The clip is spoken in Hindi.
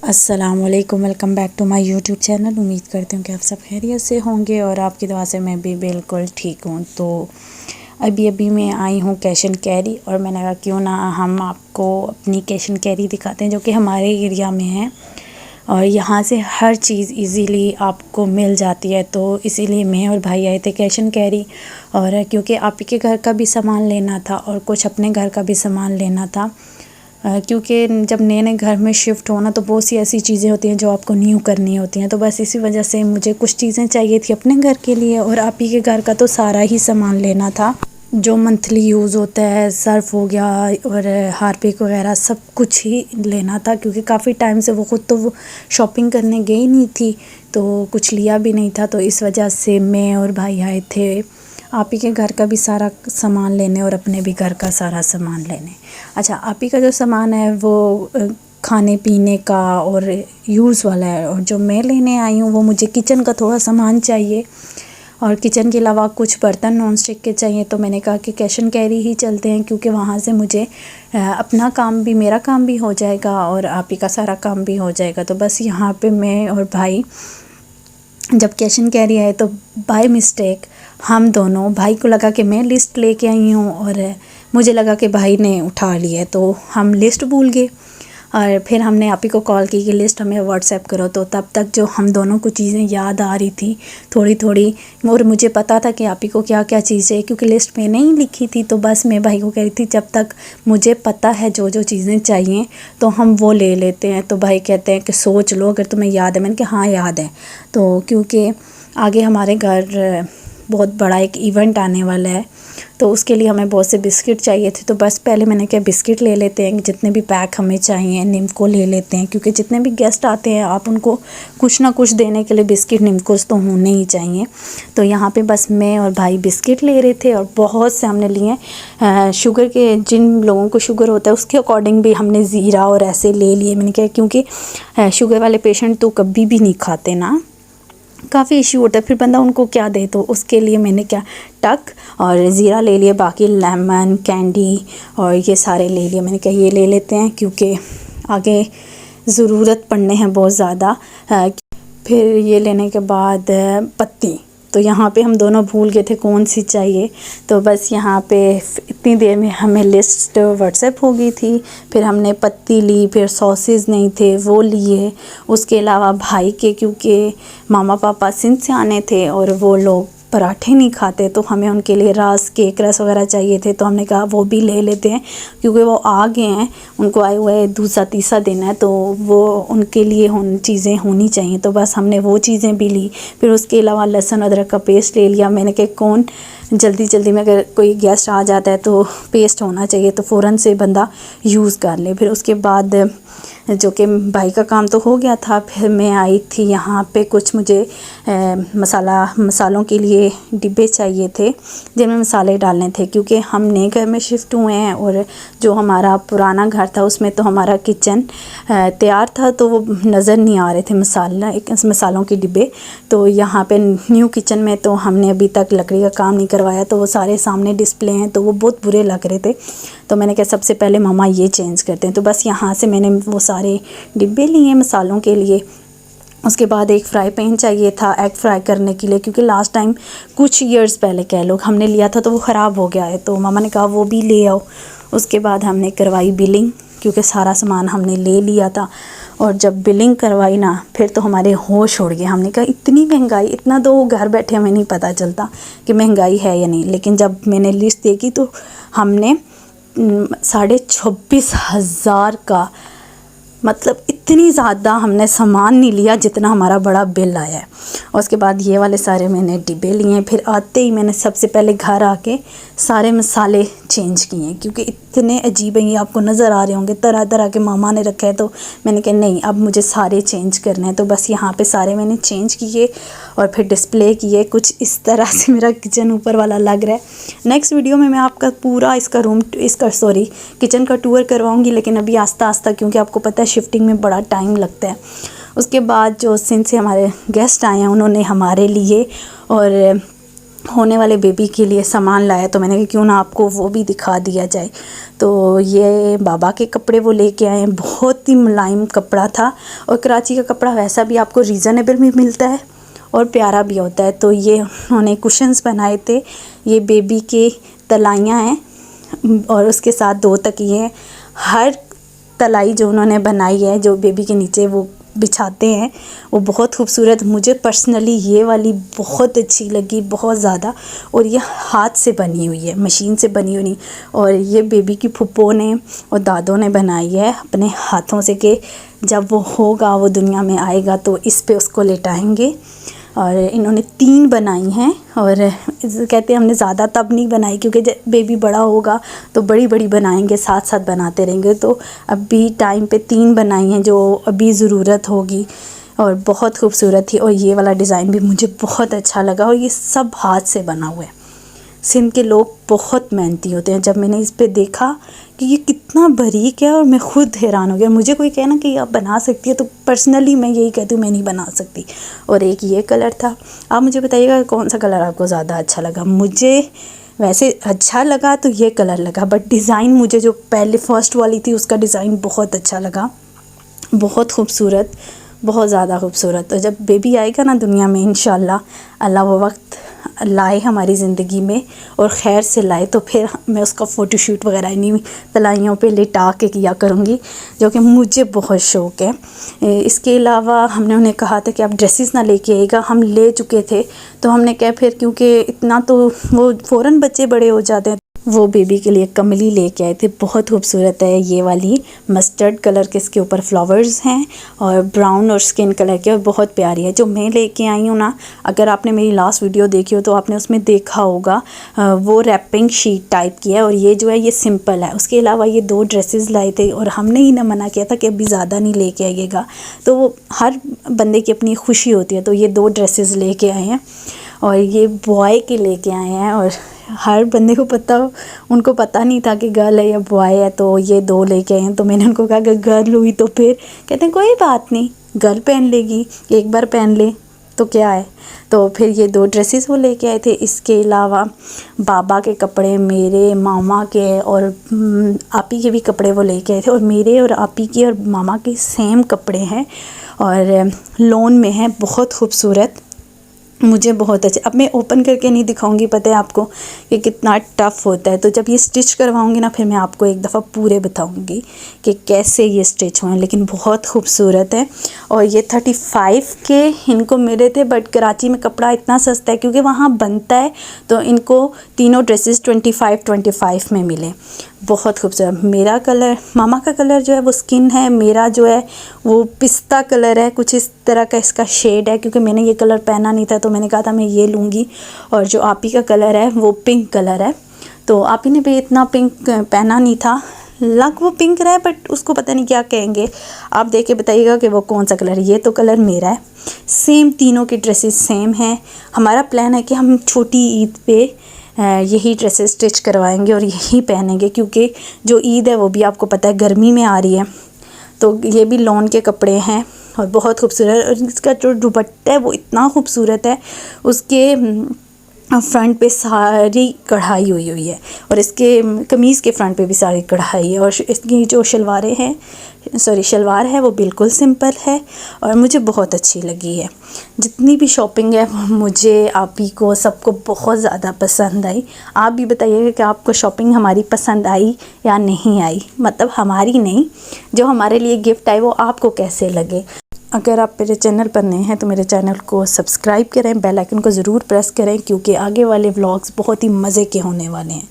अस्सलामुअलैकुम, welcome back to my YouTube channel. उम्मीद करती हूँ कि आप सब खैरियत से होंगे और आपकी दुआ से मैं भी बिल्कुल ठीक हूँ। तो अभी मैं आई हूँ कैश एंड कैरी और मैंने कहा क्यों ना हम आपको अपनी कैश एंड कैरी दिखाते हैं जो कि हमारे एरिया में है और यहाँ से हर चीज़ इजीली आपको मिल जाती है। तो इसीलिए मैं और भाई आए थे कैश एंड कैरी, और क्योंकि आप ही के घर का भी सामान लेना था और कुछ अपने घर का भी सामान लेना था। क्योंकि जब नए नए घर में शिफ्ट होना तो बहुत सी ऐसी चीज़ें होती हैं जो आपको न्यू करनी होती हैं। तो बस इसी वजह से मुझे कुछ चीज़ें चाहिए थी अपने घर के लिए, और आप ही के घर का तो सारा ही सामान लेना था जो मंथली यूज़ होता है। सर्फ़ हो गया और हार्पिक वगैरह सब कुछ ही लेना था, क्योंकि काफ़ी टाइम से वो ख़ुद तो वो शॉपिंग करने गई नहीं थी तो कुछ लिया भी नहीं था। तो इस वजह से मैं और भाई आए थे आप ही के घर का भी सारा सामान लेने और अपने भी घर का सारा सामान लेने। अच्छा, आप ही का जो सामान है वो खाने पीने का और यूज़ वाला है, और जो मैं लेने आई हूँ वो मुझे किचन का थोड़ा सामान चाहिए और किचन के अलावा कुछ बर्तन नॉन स्टिक के चाहिए। तो मैंने कहा कि कैश एंड कैरी ही चलते हैं, क्योंकि वहाँ से मुझे अपना काम भी, मेरा काम भी हो जाएगा और आप ही का सारा काम भी हो जाएगा। तो बस यहाँ पे मैं और भाई जब कैश एंड कैरी आए तो बाय मिस्टेक हम दोनों, भाई को लगा कि मैं लिस्ट लेके आई हूँ और मुझे लगा कि भाई ने उठा ली है, तो हम लिस्ट भूल गए। और फिर हमने आप ही को कॉल की कि लिस्ट हमें व्हाट्सएप करो। तो तब तक जो हम दोनों को चीज़ें याद आ रही थी थोड़ी थोड़ी, और मुझे पता था कि आप ही को क्या क्या चीज़ें, क्योंकि लिस्ट में नहीं लिखी थी। तो बस मैं भाई को कह रही थी जब तक मुझे पता है जो जो चीज़ें चाहिए तो हम वो ले लेते हैं। तो भाई कहते हैं कि सोच लो अगर तुम्हें याद है। मैंने कहा हाँ याद है। तो क्योंकि आगे हमारे घर बहुत बड़ा एक इवेंट आने वाला है तो उसके लिए हमें बहुत से बिस्किट चाहिए थे। तो बस पहले मैंने कहा बिस्किट ले लेते हैं, जितने भी पैक हमें चाहिए निम्को ले लेते हैं, क्योंकि जितने भी गेस्ट आते हैं आप उनको कुछ ना कुछ देने के लिए बिस्किट निम्कोस तो होने ही चाहिए। तो यहाँ पे बस मैं और भाई बिस्किट ले रहे थे और बहुत से हमने लिए शुगर के, जिन लोगों को शुगर होता है उसके अकॉर्डिंग भी हमने ज़ीरा और ऐसे ले लिए। मैंने कहा क्योंकि शुगर वाले पेशेंट तो कभी भी नहीं खाते ना, काफ़ी इश्यू होता है, फिर बंदा उनको क्या दे। तो उसके लिए मैंने क्या टक और ज़ीरा ले लिए, बाकी लेमन कैंडी और ये सारे ले लिए। मैंने कहा ये ले लेते हैं क्योंकि आगे ज़रूरत पड़ने हैं बहुत ज़्यादा। फिर ये लेने के बाद पत्ती, तो यहाँ पे हम दोनों भूल गए थे कौन सी चाहिए। तो बस यहाँ पे इतनी देर में हमें लिस्ट व्हाट्सएप हो गई थी। फिर हमने पत्ती ली, फिर सॉसेज नहीं थे वो लिए। उसके अलावा भाई के, क्योंकि मामा पापा सिंध से आने थे और वो लोग पराठे नहीं खाते तो हमें उनके लिए रास केक रस वगैरह चाहिए थे। तो हमने कहा वो भी ले लेते हैं, क्योंकि वो आ गए हैं, उनको आए हुए दूसरा तीसरा दिन है तो वो उनके लिए चीज़ें होनी चाहिए। तो बस हमने वो चीज़ें भी ली। फिर उसके अलावा लहसुन अदरक का पेस्ट ले लिया। मैंने कहा कौन जल्दी में अगर कोई गेस्ट आ जाता है तो पेस्ट होना चाहिए तो फ़ौरन से बंदा यूज़ कर ले। फिर उसके बाद जो कि भाई का काम तो हो गया था, फिर मैं आई थी यहाँ पे कुछ मुझे मसालों के लिए डिब्बे चाहिए थे जिनमें मसाले डालने थे, क्योंकि हम नए घर में शिफ्ट हुए हैं और जो हमारा पुराना घर था उसमें तो हमारा किचन तैयार था तो वो नज़र नहीं आ रहे थे मसालों के डिब्बे। तो यहाँ पे न्यू किचन में तो हमने अभी तक लकड़ी का काम नहीं करवाया, तो वो सारे सामने डिस्प्ले हैं तो वो बहुत बुरे लग रहे थे। तो मैंने कहा सबसे पहले मामा ये चेंज करते हैं। तो बस यहाँ से मैंने वो सारे डिब्बे लिए मसालों के लिए। उसके बाद एक फ्राई पैन चाहिए था एग फ्राई करने के लिए, क्योंकि लास्ट टाइम कुछ ईयर्स पहले कह लो हमने लिया था तो वो ख़राब हो गया है, तो मामा ने कहा वो भी ले आओ। उसके बाद हमने करवाई बिलिंग, क्योंकि सारा सामान हमने ले लिया था। और जब बिलिंग करवाई ना फिर तो हमारे होश उड़ गए। हमने कहा इतनी महंगाई, इतना तो घर बैठे हमें नहीं पता चलता कि महंगाई है या नहीं, लेकिन जब मैंने लिस्ट देखी तो हमने 26,500 का, मतलब इतनी ज़्यादा हमने सामान नहीं लिया जितना हमारा बड़ा बिल आया है। और उसके बाद ये वाले सारे मैंने डिब्बे लिए। फिर आते ही मैंने सबसे पहले घर आके सारे मसाले चेंज किए, क्योंकि इतने अजीब हैं, ये आपको नज़र आ रहे होंगे, तरह तरह के मामा ने रखा है। तो मैंने कहा नहीं अब मुझे सारे चेंज करने हैं। तो बस यहाँ पे सारे मैंने चेंज किए और फिर डिस्प्ले किए। कुछ इस तरह से मेरा किचन ऊपर वाला लग रहा है। नेक्स्ट वीडियो में मैं आपका पूरा किचन का टूर करवाऊँगी, लेकिन अभी आस्ता आस्ता, क्योंकि आपको पता है शिफ्टिंग में बड़ा टाइम लगता है। उसके बाद जो सिंध से हमारे गेस्ट आए हैं उन्होंने हमारे लिए और होने वाले बेबी के लिए सामान लाया, तो मैंने कहा क्यों ना आपको वो भी दिखा दिया जाए। तो ये बाबा के कपड़े वो लेके आए हैं, बहुत ही मुलायम कपड़ा था, और कराची का कपड़ा वैसा भी आपको रीज़नेबल भी मिलता है और प्यारा भी होता है। तो ये उन्होंने कुशन्स बनाए थे, ये बेबी के तलाइयाँ हैं और उसके साथ 2 तकिए हैं। हर तलाई जो उन्होंने बनाई है, जो बेबी के नीचे वो बिछाते हैं, वो बहुत खूबसूरत, मुझे पर्सनली ये वाली बहुत अच्छी लगी, बहुत ज़्यादा। और ये हाथ से बनी हुई है, मशीन से बनी हुई नहीं। और ये बेबी की फूफो ने और दादों ने बनाई है अपने हाथों से, कि जब वो होगा, वो दुनिया में आएगा तो इस पे उसको लेटाएंगे। और इन्होंने 3 बनाई हैं, और कहते हैं हमने ज़्यादा तब नहीं बनाई क्योंकि जब बेबी बड़ा होगा तो बड़ी बड़ी बनाएंगे, साथ साथ बनाते रहेंगे। तो अभी टाइम पे 3 बनाई हैं जो अभी ज़रूरत होगी, और बहुत खूबसूरत थी। और ये वाला डिज़ाइन भी मुझे बहुत अच्छा लगा, और ये सब हाथ से बना हुआ है। सिंध के लोग बहुत मेहनती होते हैं। जब मैंने इस पे देखा कि ये कितना बारीक है, और मैं ख़ुद हैरान हो गया। मुझे कोई कहना कि आप बना सकती है, तो पर्सनली मैं यही कहती हूँ, मैं नहीं बना सकती। और एक ये कलर था। आप मुझे बताइएगा कौन सा कलर आपको ज़्यादा अच्छा लगा। मुझे वैसे अच्छा लगा तो ये कलर लगा, बट डिज़ाइन मुझे जो पहले फर्स्ट वाली थी उसका डिज़ाइन बहुत अच्छा लगा, बहुत खूबसूरत, बहुत ज़्यादा खूबसूरत। तो जब बेबी आएगा ना दुनिया में, इंशाल्लाह अल्लाह वो वक्त लाए हमारी ज़िंदगी में और ख़ैर से लाए, तो फिर मैं उसका फ़ोटोशूट वगैरह इन्हीं तलाइयों पे लिटा के किया करूँगी, जो कि मुझे बहुत शौक़ है। इसके अलावा हमने उन्हें कहा था कि आप ड्रेसेस ना लेके आइएगा, हम ले चुके थे। तो हमने कहा फिर, क्योंकि इतना तो वो फ़ौरन बच्चे बड़े हो जाते हैं, वो बेबी के लिए कमली लेके आए थे, बहुत खूबसूरत है ये वाली, मस्टर्ड कलर के इसके ऊपर फ्लावर्स हैं, और ब्राउन और स्किन कलर के, और बहुत प्यारी है। जो मैं लेके आई हूँ ना, अगर आपने मेरी लास्ट वीडियो देखी हो तो आपने उसमें देखा होगा, वो रैपिंग शीट टाइप की है, और ये जो है ये सिंपल है। उसके अलावा ये 2 ड्रेसेस लाए थे, और हमने ही ना मना किया था कि अभी ज़्यादा नहीं लेके आइएगा। तो वो हर बंदे की अपनी खुशी होती है, तो ये 2 ड्रेसेस लेके आए हैं, और ये बॉय के लेके आए हैं। और हर बंदे को पता, उनको पता नहीं था कि गर्ल है या बॉय है, तो ये 2 लेके आए हैं। तो मैंने उनको कहा कि गर्ल हुई तो फिर कहते हैं कोई बात नहीं, गर्ल पहन लेगी, एक बार पहन ले तो क्या है। तो फिर ये 2 ड्रेसेस वो लेके आए थे। इसके अलावा बाबा के कपड़े, मेरे मामा के और आपी के भी कपड़े वो लेके आए थे, और मेरे और आपी के और मामा के सेम कपड़े हैं, और लोन में है, बहुत खूबसूरत, मुझे बहुत अच्छे। अब मैं ओपन करके नहीं दिखाऊंगी, पता है आपको कि कितना टफ़ होता है। तो जब ये स्टिच करवाऊंगी ना, फिर मैं आपको एक दफ़ा पूरे बताऊंगी कि कैसे ये स्टिच हुए, लेकिन बहुत खूबसूरत है। और ये 35 के इनको मिले थे, बट कराची में कपड़ा इतना सस्ता है क्योंकि वहाँ बनता है, तो इनको तीनों ड्रेसेस 25 में मिले। बहुत खूबसूरत। मेरा कलर, मामा का कलर जो है वो स्किन है, मेरा जो है वो पिस्ता कलर है, कुछ इस तरह का इसका शेड है। क्योंकि मैंने ये कलर पहना नहीं था, तो मैंने कहा था मैं ये लूँगी। और जो आपी का कलर है वो पिंक कलर है, तो आपी ने भी इतना पिंक पहना नहीं था, लग वो पिंक रहा है, बट उसको पता नहीं क्या कहेंगे। आप देख के बताइएगा कि वो कौन सा कलर है। ये तो कलर मेरा है। सेम, तीनों की ड्रेसेस सेम हैं। हमारा प्लान है कि हम छोटी ईद पे यही ड्रेसेस स्टिच करवाएंगे और यही पहनेंगे, क्योंकि जो ईद है वो भी आपको पता है गर्मी में आ रही है। तो ये भी लॉन के कपड़े हैं और बहुत खूबसूरत। और इसका जो दुपट्टा है वो इतना खूबसूरत है, उसके फ्रंट पे सारी कढ़ाई हुई है, और इसके कमीज़ के फ्रंट पे भी सारी कढ़ाई है। और इसकी जो शलवारें हैं, शलवार है, वो बिल्कुल सिंपल है और मुझे बहुत अच्छी लगी है। जितनी भी शॉपिंग है मुझे, आप ही को, सबको बहुत ज़्यादा पसंद आई। आप भी बताइएगा कि आपको शॉपिंग हमारी पसंद आई या नहीं आई, मतलब हमारी नहीं, जो हमारे लिए गिफ्ट आई वो आपको कैसे लगे। अगर आप मेरे चैनल पर नए हैं तो मेरे चैनल को सब्सक्राइब करें, बेल आइकन को ज़रूर प्रेस करें, क्योंकि आगे वाले व्लॉग्स बहुत ही मज़े के होने वाले हैं।